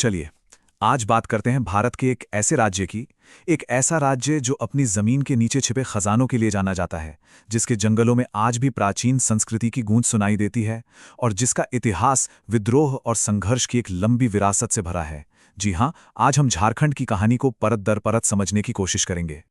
चलिए, आज बात करते हैं भारत के एक ऐसे राज्य की। एक ऐसा राज्य जो अपनी जमीन के नीचे छिपे खजानों के लिए जाना जाता है, जिसके जंगलों में आज भी प्राचीन संस्कृति की गूंज सुनाई देती है और जिसका इतिहास विद्रोह और संघर्ष की एक लंबी विरासत से भरा है। जी हाँ, आज हम झारखंड की कहानी को परत दर परत समझने की कोशिश करेंगे।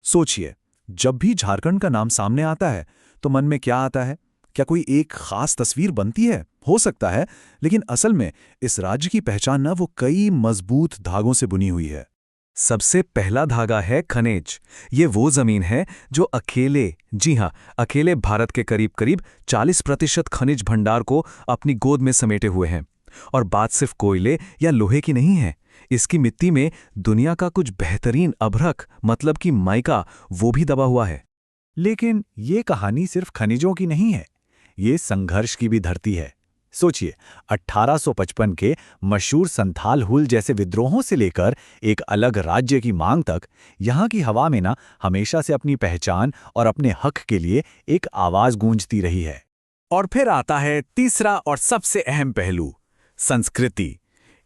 सोचिए, जब भी झारखंड का नाम सामने आता है तो मन में क्या आता है? क्या कोई एक खास तस्वीर बनती है? हो सकता है, लेकिन असल में इस राज्य की पहचान ना वो कई मजबूत धागों से बुनी हुई है। सबसे पहला धागा है खनिज। ये वो जमीन है जो अकेले, जी हाँ, अकेले भारत के करीब करीब 40% खनिज भंडार को अपनी गोद में समेटे हुए हैं। और बात सिर्फ कोयले या लोहे की नहीं है। इसकी मिट्टी में दुनिया का कुछ बेहतरीन अभ्रक, मतलब कि माइका, वो भी दबा हुआ है। लेकिन ये कहानी सिर्फ खनिजों की नहीं है, ये संघर्ष की भी धरती है। सोचिए, 1855 के मशहूर संथाल हुल जैसे विद्रोहों से लेकर एक अलग राज्य की मांग तक, यहाँ की हवा में ना हमेशा से अपनी पहचान और अपने हक के लिए एक आवाज गूंजती रही है। और फिर आता है तीसरा और सबसे अहम पहलू, संस्कृति।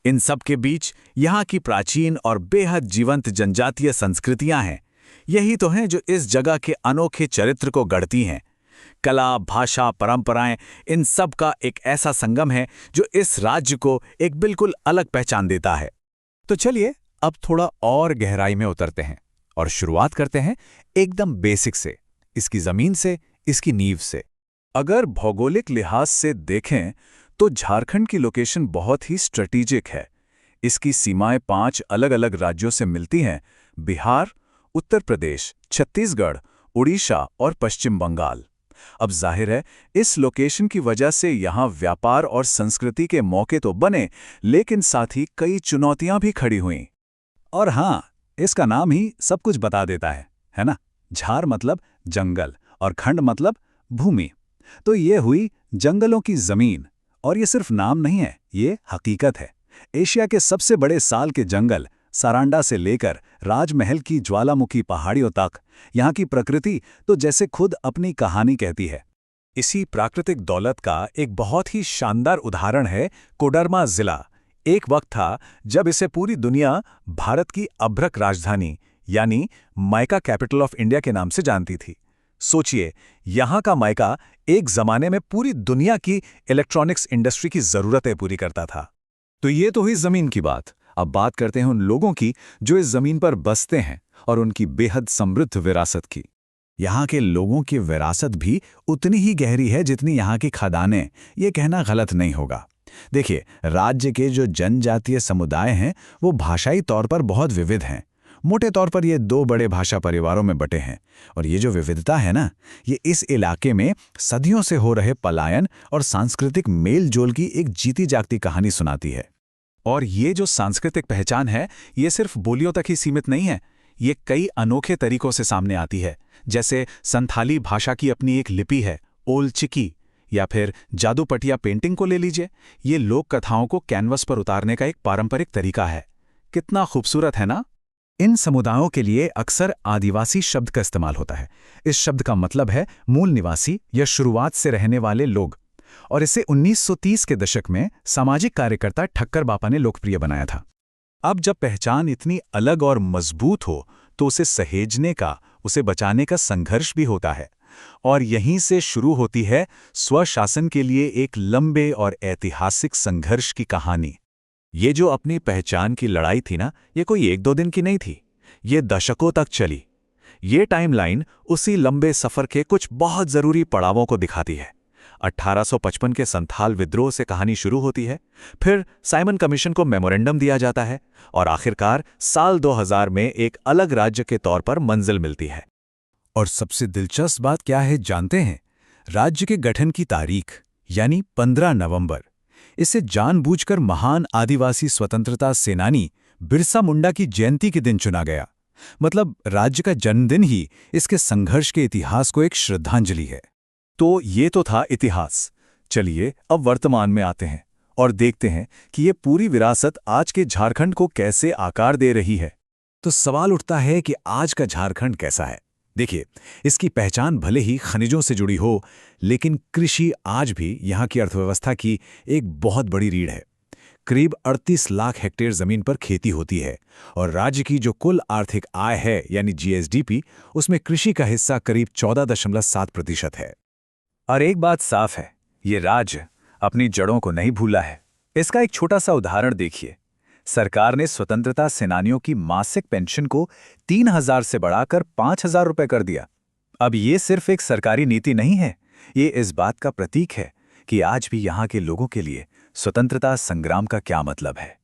इन सब के बीच यहाँ की प्राचीन और बेहद जीवंत जनजातीय संस्कृतियां हैं। यही तो हैं जो इस जगह के अनोखे चरित्र को गढ़ती हैं। कला, भाषा, परंपराएं, इन सब का एक ऐसा संगम है जो इस राज्य को एक बिल्कुल अलग पहचान देता है। तो चलिए, अब थोड़ा और गहराई में उतरते हैं और शुरुआत करते हैं एकदम बेसिक से, इसकी जमीन से, इसकी नींव से। अगर भौगोलिक लिहाज से देखें तो झारखंड की लोकेशन बहुत ही स्ट्रेटेजिक है। इसकी सीमाएं 5 अलग-अलग राज्यों से मिलती हैं: बिहार, उत्तर प्रदेश, छत्तीसगढ़, उड़ीसा और पश्चिम बंगाल। अब जाहिर है, इस लोकेशन की वजह से यहाँ व्यापार और संस्कृति के मौके तो बने, लेकिन साथ ही कई चुनौतियां भी खड़ी हुईं। और हाँ, इसका नाम ही सब कुछ बता देता है ना? झार मतलब जंगल और खंड मतलब भूमि। तो ये हुई जंगलों की जमीन। और ये सिर्फ नाम नहीं है, ये हकीकत है। एशिया के सबसे बड़े साल के जंगल, सारांडा से लेकर राजमहल की ज्वालामुखी पहाड़ियों तक, यहाँ की प्रकृति तो जैसे खुद अपनी कहानी कहती है। इसी प्राकृतिक दौलत का एक बहुत ही शानदार उदाहरण है कोडरमा जिला। एक वक्त था जब इसे पूरी दुनिया भारत की अभ्रक राजधानी यानी माइका कैपिटल ऑफ इंडिया के नाम से जानती थी। सोचिए, यहाँ का माइका एक जमाने में पूरी दुनिया की इलेक्ट्रॉनिक्स इंडस्ट्री की जरूरतें पूरी करता था। तो ये तो हुई जमीन की बात। अब बात करते हैं उन लोगों की जो इस जमीन पर बसते हैं और उनकी बेहद समृद्ध विरासत की। यहाँ के लोगों की विरासत भी उतनी ही गहरी है जितनी यहाँ की खदानें, ये कहना गलत नहीं होगा। देखिए, राज्य के जो जनजातीय समुदाय हैं वो भाषाई तौर पर बहुत विविध हैं। मोटे तौर पर ये 2 बड़े भाषा परिवारों में बटे हैं। और ये जो विविधता है ना, ये इस इलाके में सदियों से हो रहे पलायन और सांस्कृतिक मेल जोल की एक जीती जागती कहानी सुनाती है। और ये जो सांस्कृतिक पहचान है, ये सिर्फ बोलियों तक ही सीमित नहीं है। ये कई अनोखे तरीकों से सामने आती है। जैसे संथाली भाषा की अपनी एक लिपि है, ओल चिकी, या फिर जादू पटिया पेंटिंग को ले लीजिए। ये लोक कथाओं को कैनवस पर उतारने का एक पारंपरिक तरीका है। कितना खूबसूरत है ना? इन समुदायों के लिए अक्सर आदिवासी शब्द का इस्तेमाल होता है। इस शब्द का मतलब है मूल निवासी या शुरुआत से रहने वाले लोग। और इसे 1930 के दशक में सामाजिक कार्यकर्ता ठक्कर बापा ने लोकप्रिय बनाया था। अब जब पहचान इतनी अलग और मजबूत हो तो उसे सहेजने का, उसे बचाने का संघर्ष भी होता है। और यहीं से शुरू होती है स्वशासन के लिए एक लंबे और ऐतिहासिक संघर्ष की कहानी। ये जो अपनी पहचान की लड़ाई थी ना, ये कोई 1-2 दिन की नहीं थी, ये दशकों तक चली। ये टाइमलाइन उसी लंबे सफर के कुछ बहुत जरूरी पड़ावों को दिखाती है। 1855 के संथाल विद्रोह से कहानी शुरू होती है, फिर साइमन कमीशन को मेमोरेंडम दिया जाता है और आखिरकार साल 2000 में एक अलग राज्य के तौर पर मंजिल मिलती है। और सबसे दिलचस्प बात क्या है जानते हैं? राज्य के गठन की तारीख, यानी 15 नवंबर। इसे जानबूझकर महान आदिवासी स्वतंत्रता सेनानी बिरसा मुंडा की जयंती के दिन चुना गया। मतलब राज्य का जन्मदिन ही इसके संघर्ष के इतिहास को एक श्रद्धांजलि है। तो ये तो था इतिहास। चलिए अब वर्तमान में आते हैं और देखते हैं कि ये पूरी विरासत आज के झारखंड को कैसे आकार दे रही है। तो सवाल उठता है कि आज का झारखंड कैसा है? देखिए, इसकी पहचान भले ही खनिजों से जुड़ी हो, लेकिन कृषि आज भी यहाँ की अर्थव्यवस्था की एक बहुत बड़ी रीढ़ है। करीब 38 लाख हेक्टेयर जमीन पर खेती होती है और राज्य की जो कुल आर्थिक आय है यानी जीएसडीपी, उसमें कृषि का हिस्सा करीब 14.7% है। और एक बात साफ है, ये राज्य अपनी जड़ों को नहीं भूला है। इसका एक छोटा सा उदाहरण देखिए। सरकार ने स्वतंत्रता सेनानियों की मासिक पेंशन को 3,000 से बढ़ाकर 5,000 रुपए कर दिया। अब ये सिर्फ एक सरकारी नीति नहीं है, ये इस बात का प्रतीक है कि आज भी यहाँ के लोगों के लिए स्वतंत्रता संग्राम का क्या मतलब है।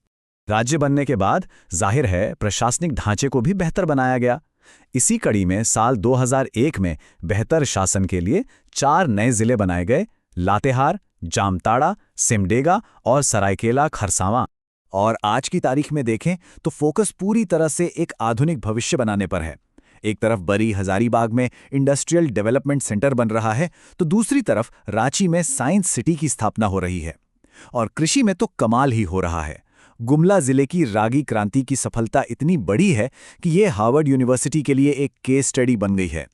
राज्य बनने के बाद जाहिर है प्रशासनिक ढांचे को भी बेहतर बनाया गया। इसी कड़ी में साल 2001 में बेहतर शासन के लिए 4 नए जिले बनाए गए: लातेहार, जामताड़ा, सिमडेगा और सरायकेला खरसावां। और आज की तारीख में देखें तो फोकस पूरी तरह से एक आधुनिक भविष्य बनाने पर है। एक तरफ बरी हजारीबाग में इंडस्ट्रियल डेवलपमेंट सेंटर बन रहा है, तो दूसरी तरफ रांची में साइंस सिटी की स्थापना हो रही है। और कृषि में तो कमाल ही हो रहा है। गुमला जिले की रागी क्रांति की सफलता इतनी बड़ी है कि ये हार्वर्ड यूनिवर्सिटी के लिए एक केस स्टडी बन गई है।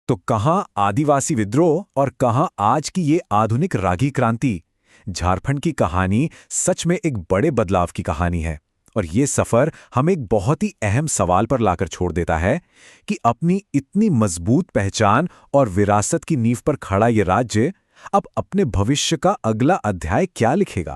तो कहां आदिवासी विद्रोह और कहां आज की ये आधुनिक रागी क्रांति। झारखंड की कहानी सच में एक बड़े बदलाव की कहानी है। और ये सफर हमें एक बहुत ही अहम सवाल पर लाकर छोड़ देता है कि अपनी इतनी मजबूत पहचान और विरासत की नींव पर खड़ा ये राज्य अब अपने भविष्य का अगला अध्याय क्या लिखेगा।